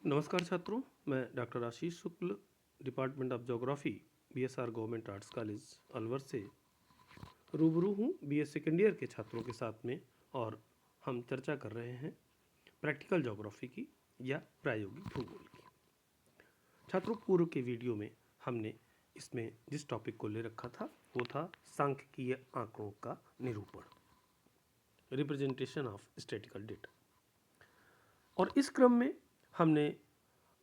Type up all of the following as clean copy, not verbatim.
नमस्कार छात्रों, मैं doctor Ashish Shukla, department of geography, BSR government arts college Alwar से रूबरू हूँ बीए सेकेंड ईयर के छात्रों के साथ में। और हम चर्चा कर रहे हैं प्रैक्टिकल ज्योग्राफी की या प्रायोगिक भूगोल की। छात्रों, पूर्व के वीडियो में हमने इसमें जिस टॉपिक को ले रखा था वो था सांख्यिकीय आंकड़ों का निरूपण, रिप्रेजेंटेशन ऑफ स्टैटिकल डेटा। और इस क्रम में हमने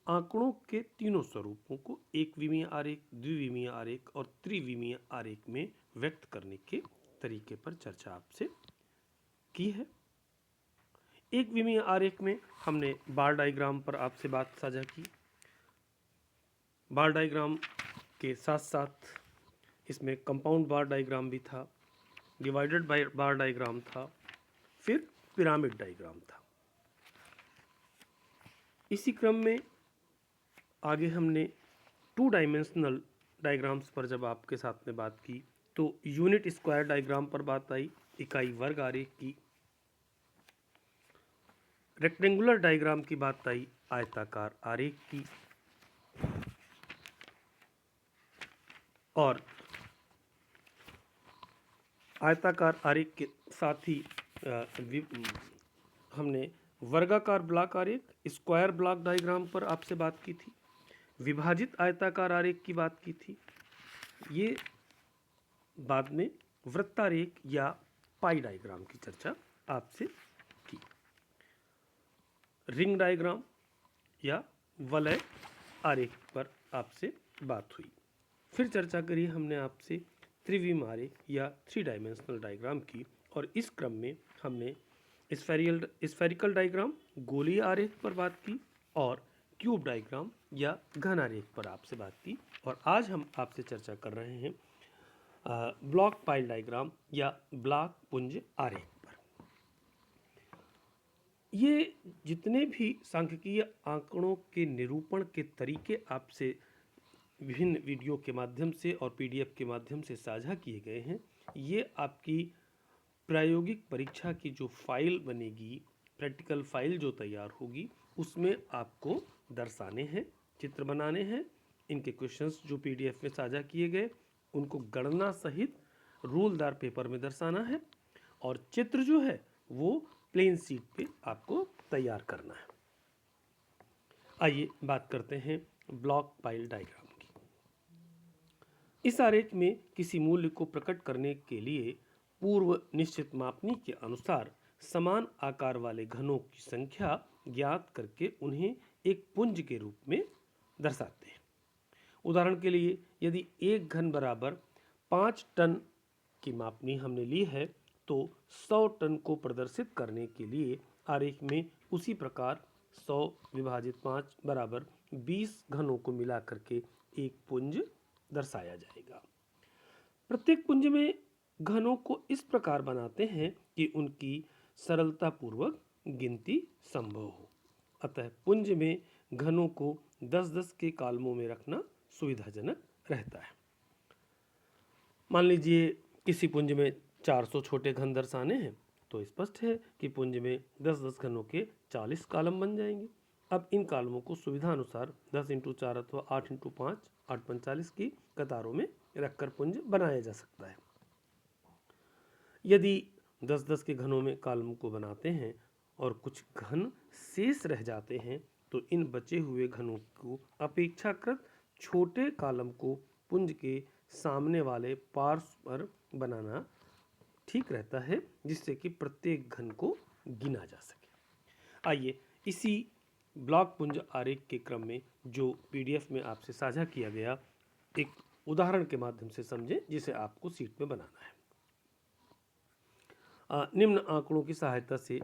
आंकड़ों के तीनों स्वरूपों को एक विमीय आरेख, द्विविमीय आरेख और त्रिविमीय आरेख में व्यक्त करने के तरीके पर चर्चा आपसे की है। एक विमीय आरेख में हमने बार डायग्राम पर आपसे बात साझा की। बार डायग्राम के साथ साथ इसमें कंपाउंड बार डायग्राम भी था, डिवाइडेड बार डायग्राम था, फिर पिरामिड डायग्राम था। इसी क्रम में आगे हमने 2 डायमेंशनल डायग्राम्स पर जब आपके साथ में बात की तो यूनिट स्क्वायर डायग्राम पर बात आई, इकाई वर्ग आरेख की। रेक्टेंगुलर डायग्राम की बात आई, आयताकार आरेख की। और आयताकार आरेख के साथ ही हमने वर्गाकार ब्लॉक आरेख, स्क्वायर ब्लॉक डायग्राम पर आपसे बात की थी। विभाजित आयताकार आरेख की बात की थी। ये बाद में वृत्तारेख या पाई डायग्राम की चर्चा आपसे की। रिंग डायग्राम या वलय आरेख पर आपसे बात हुई। फिर चर्चा करी हमने आपसे त्रिविम आरेख या 3 डायमेंशनल डायग्राम की। और इस क्रम में हमने स्फेरिकल डायग्राम, गोलीय आरेख पर बात की और क्यूब डायग्राम या घन आरेख पर आपसे बात की। और आज हम आपसे चर्चा कर रहे हैं ब्लॉक पाइल डायग्राम या ब्लॉक पुंज आरेख पर। ये जितने भी सांख्यिकीय आंकड़ों के निरूपण के तरीके आपसे विभिन्न वीडियो के माध्यम से और पीडीएफ के माध्यम से साझा किए गए हैं, ये आपकी प्रायोगिक परीक्षा की जो फाइल बनेगी, प्रैक्टिकल फाइल जो तैयार होगी, उसमें आपको दर्शाने हैं, चित्र बनाने हैं। इनके क्वेश्चंस जो पीडीएफ में साझा किए गए उनको गणना सहित रूलदार पेपर में दर्शाना है और चित्र जो है वो प्लेन शीट पे आपको तैयार करना है। आइए बात करते हैं ब्लॉक पाइल डायग्राम की। इस आरेख में किसी मूल्य को प्रकट करने के लिए पूर्व निश्चित मापनी के अनुसार समान आकार वाले घनों की संख्या ज्ञात करके उन्हें एक पुंज के रूप में दर्शाते हैं। उदाहरण के लिए यदि एक घन बराबर 5 टन की मापनी हमने ली है तो 100 टन को प्रदर्शित करने के लिए आरेख में उसी प्रकार 100 विभाजित 5 बराबर 20 घनों को मिला करके एक पुंज दर्शाया जाएगा। प्रत्येक पुंज में घनों को इस प्रकार बनाते हैं कि उनकी सरलता पूर्वक गिनती संभव हो। अतः पुंज में घनों को 10-10 के कॉलमों में रखना सुविधाजनक रहता है। मान लीजिए किसी पुंज में 400 छोटे घन दर्शाने हैं तो स्पष्ट है कि पुंज में 10-10 घनों के 40 कॉलम बन जाएंगे। अब इन कॉलमों को सुविधा अनुसार 10 × 4 अथवा 8 × 5 8×45 की कतारों में रखकर पुंज बनाया जा सकता है। यदि 10-10 के घनों में कॉलम को बनाते हैं और कुछ घन शेष रह जाते हैं तो इन बचे हुए घनों को अपेक्षाकृत छोटे कॉलम को पुंज के सामने वाले पार्श्व पर बनाना ठीक रहता है, जिससे कि प्रत्येक घन को गिना जा सके। आइए इसी ब्लॉक पुंज आरेख के क्रम में जो पीडीएफ में आपसे साझा किया गया एक उदाहरण के माध्यम से समझें, जिसे आपको सीट में बनाना है। निम्न आंकड़ों की सहायता से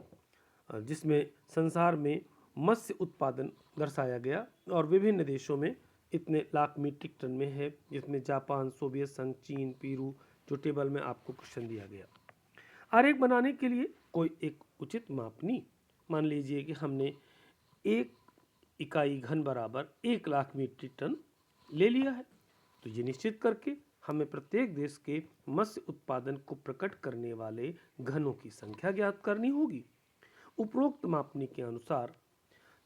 जिसमें संसार में मत्स्य उत्पादन दर्शाया गया और विभिन्न देशों में इतने लाख मीट्रिक टन में है, जिसमें जापान, सोवियत संघ, चीन, पेरू जो टेबल में आपको क्वेश्चन दिया गया। आरेख बनाने के लिए कोई एक उचित मापनी, मान लीजिए कि हमने एक इकाई घन बराबर 1 लाख मीट्रिक टन ले लिया है, तो ये निश्चित करके हमें प्रत्येक देश के मत्स्य उत्पादन को प्रकट करने वाले घनों की संख्या ज्ञात करनी होगी। उपरोक्त मापनी के अनुसार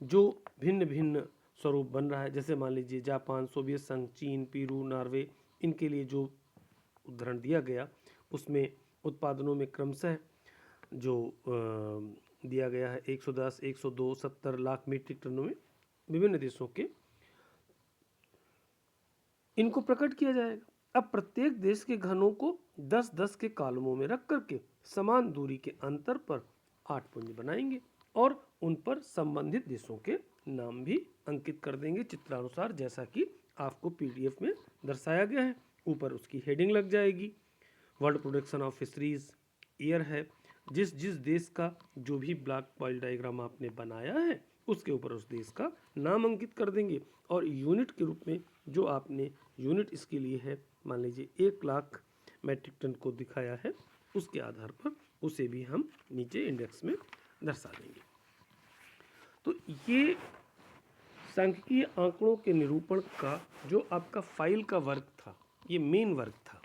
जो भिन्न भिन्न स्वरूप बन रहा है, जैसे मान लीजिए जापान, सोवियत संघ, चीन, पेरू, नॉर्वे, इनके लिए जो उदाहरण दिया गया उसमें उत्पादनों में क्रमशः जो दिया गया है 110, 102, 70 लाख मीट्रिक टनों में विभिन्न देशों के, इनको प्रकट किया जाएगा। अब प्रत्येक देश के घनों को 10-10 के कॉलमों में रख करके समान दूरी के अंतर पर 8 पुंज बनाएंगे और उन पर संबंधित देशों के नाम भी अंकित कर देंगे चित्रानुसार, जैसा कि आपको पीडीएफ में दर्शाया गया है। ऊपर उसकी हेडिंग लग जाएगी। World production of fisheries year है, जिस जिस देश का जो भी ब्लॉक पॉइंट डायग्राम आपने बनाया है उसके ऊपर उस देश का नाम अंकित कर देंगे और यूनिट के रूप में जो आपने यूनिट इसके लिए है, मान लीजिए 1 लाख मैट्रिक टन को दिखाया है, उसके आधार पर उसे भी हम नीचे इंडेक्स में दर्शा देंगे। तो ये सांख्यिकीय आंकड़ों के निरूपण का जो आपका फाइल का वर्क था, ये मेन वर्क था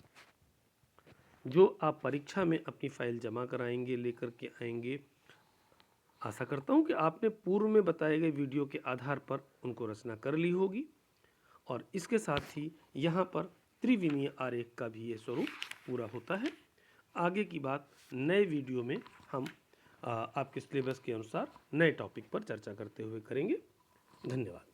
जो आप परीक्षा में अपनी फाइल जमा कराएंगे, लेकर के आएंगे। आशा करता हूँ कि आपने पूर्व में बताए गए वीडियो के आधार पर उनको रचना कर ली होगी और इसके साथ ही यहाँ पर त्रिविमीय आरेख का भी ये स्वरूप पूरा होता है। आगे की बात नए वीडियो में हम आपके सिलेबस के अनुसार नए टॉपिक पर चर्चा करते हुए करेंगे। धन्यवाद।